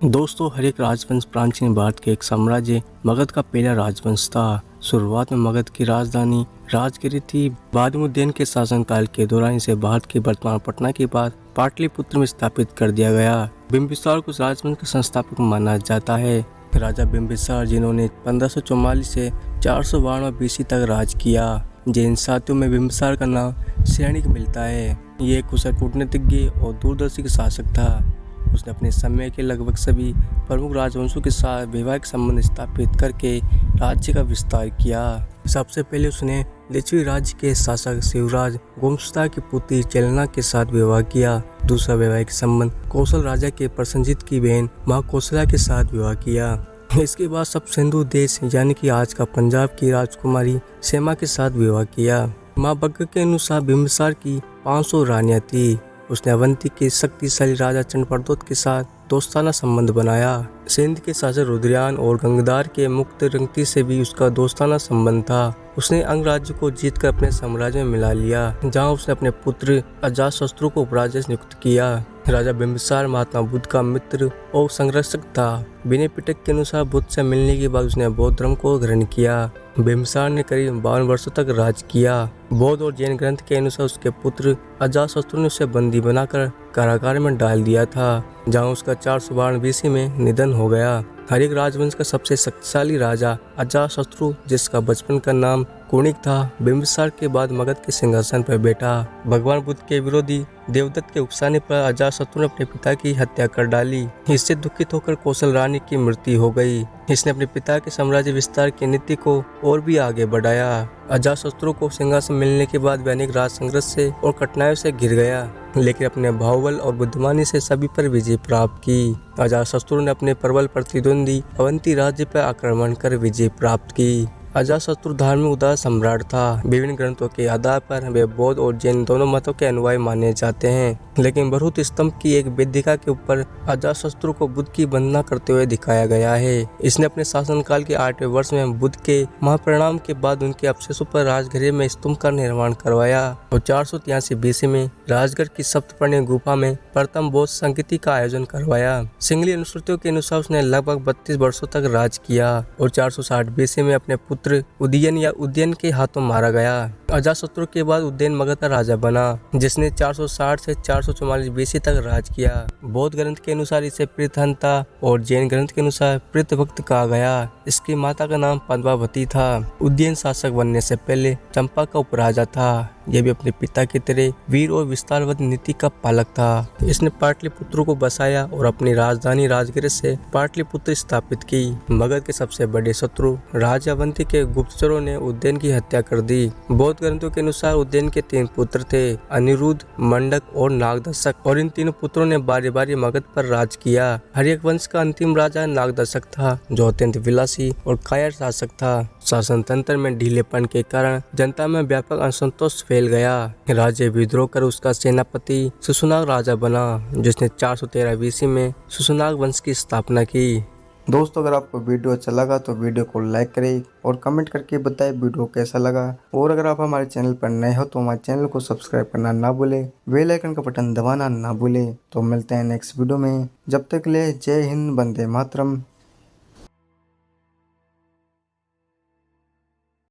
दोस्तों, हर्यक राजवंश प्राचीन भारत के एक साम्राज्य मगध का पहला राजवंश था। शुरुआत में मगध की राजधानी राजगिरी थी। बाद में उदयन के शासनकाल के दौरान इसे भारत की वर्तमान पटना के पास पाटलिपुत्र में स्थापित कर दिया गया। बिंबिसार को इस राजवंश का संस्थापक माना जाता है। राजा बिंबिसार, जिन्होंने 1544 से 452 BC तक राज किया। जैन साहित्यों में बिंबिसार का नाम सैनिक मिलता है। ये एक कुशल कूटनीतिज्ञ और दूरदर्शी शासक था। उसने अपने समय के लगभग सभी प्रमुख राजवंशों के साथ वैवाहिक संबंध स्थापित करके राज्य का विस्तार किया। सबसे पहले उसने लिच्छवी राज्य के शासक शिवराज गोमस्ता की पुत्री चेलना के साथ विवाह किया। दूसरा वैवाहिक संबंध कौशल राजा के प्रसन्नजीत की बहन माँ कौशल्या के साथ विवाह किया। इसके बाद सब सिंधु देश यानी कि आज का पंजाब की राजकुमारी सेमा के साथ विवाह किया। माँ बग्ग के अनुसार बिंबिसार की 500 रानियां थी। उसने अवंती के शक्तिशाली राजा चंद्रप्रद्योत के साथ दोस्ताना संबंध बनाया। सिंध के शासक रुद्रयान और गंगधार के मुक्त रंगती से भी उसका दोस्ताना संबंध था। उसने अंग राज्य को जीतकर अपने साम्राज्य में मिला लिया, जहां उसने अपने पुत्र अजातशत्रु को उपराज्य नियुक्त किया। राजा बिंबिसार महात्मा बुद्ध का मित्र और संरक्षक था। विनय पिटक के अनुसार बुद्ध से मिलने के बाद उसने बौद्ध धर्म को ग्रहण किया। बिंबिसार ने करीब 52 वर्षों तक राज किया। बौद्ध और जैन ग्रंथ के अनुसार उसके पुत्र अजातशत्रु ने उसे बंदी बनाकर कारागार में डाल दिया था, जहां उसका 452 BC में निधन हो गया। हर्यक राजवंश का सबसे शक्तिशाली राजा अजातशत्रु, जिसका बचपन का नाम कुणिक था, बिंबिसार के बाद मगध के सिंहासन पर बैठा। भगवान बुद्ध के विरोधी देवदत्त के उकसाने पर अजातशत्रु ने अपने पिता की हत्या कर डाली। इससे दुखित होकर कौशल रानी की मृत्यु हो गई। इसने अपने पिता के साम्राज्य विस्तार की नीति को और भी आगे बढ़ाया। अजातशत्रु को सिंहासन मिलने के बाद वह अनेक राज संघर्ष से और कठिनाइयों से घिर गया, लेकिन अपने बाहुबल और बुद्धिमानी से सभी पर विजय प्राप्त की। अजातशत्रु ने अपने प्रबल प्रतिद्वंदी अवंती राज्य पर आक्रमण कर विजय प्राप्त की। अजातशत्रु धार्मिक उदार सम्राट था। विभिन्न ग्रंथों के आधार पर वे बौद्ध और जैन दोनों मतों के अनुयायी माने जाते हैं, लेकिन बृहत स्तंभ की एक वेदिका के ऊपर अजातशत्रु को बुद्ध की वंदना करते हुए दिखाया गया है। इसने अपने शासनकाल के 8वें वर्ष में बुद्ध के महापरिनिर्वाण के बाद उनके अवशेषों पर राजगृह में स्तंभ का निर्माण करवाया और 483 BC में राजगढ़ की सप्तपर्णी गुफा में प्रथम बौद्ध संगीति का आयोजन करवाया। सिंगली अनुश्रुतियों के अनुसार उसने लगभग 32 वर्षों तक राज किया और 460 BC में अपने पुत्र उदयन या उदयन के हाथों मारा गया। अजातशत्रु के बाद उदयन मगध का राजा बना, जिसने 460 से 444 BC तक राज किया। बौद्ध ग्रंथ के अनुसार इसे पृथहंता और जैन ग्रंथ के अनुसार पृथभक्त कहा गया। इसकी माता का नाम पद्मावती था। उदयन शासक बनने से पहले चंपा का उपराजा था। यह भी अपने पिता की तरह वीर और विस्तारवादी नीति का पालक था। इसने पाटलिपुत्र को बसाया और अपनी राजधानी राजगिर से पाटलिपुत्र स्थापित की। मगध के सबसे बड़े शत्रु राजा अवंती के गुप्तचरों ने उदयन की हत्या कर दी। बौद्ध ग्रंथों के अनुसार उदयन के 3 पुत्र थे, अनिरुद्ध, मंडक और नागदर्शक, और इन तीनों पुत्रों ने बारी बारी मगध पर राज किया। हर्यक वंश का अंतिम राजा नागदर्शक था, जो अत्यंत विलासी और कायर शासक था। शासन तंत्र में ढीलेपन के कारण जनता में व्यापक असंतोष फैल गया। राज्य विद्रोह कर उसका सेनापति सुसुनाग राजा बना, जिसने 413 BC में सुसुनाग वंश की स्थापना की। दोस्तों, अगर आपको वीडियो अच्छा लगा तो वीडियो को लाइक करें और कमेंट करके बताएं वीडियो कैसा लगा। और अगर आप हमारे चैनल पर नए हो तो हमारे चैनल को सब्सक्राइब करना ना भूलें, बेल आइकन का बटन दबाना ना भूलें। तो मिलते हैं नेक्स्ट वीडियो में। जब तक के लिए जय हिंद, वंदे मातरम।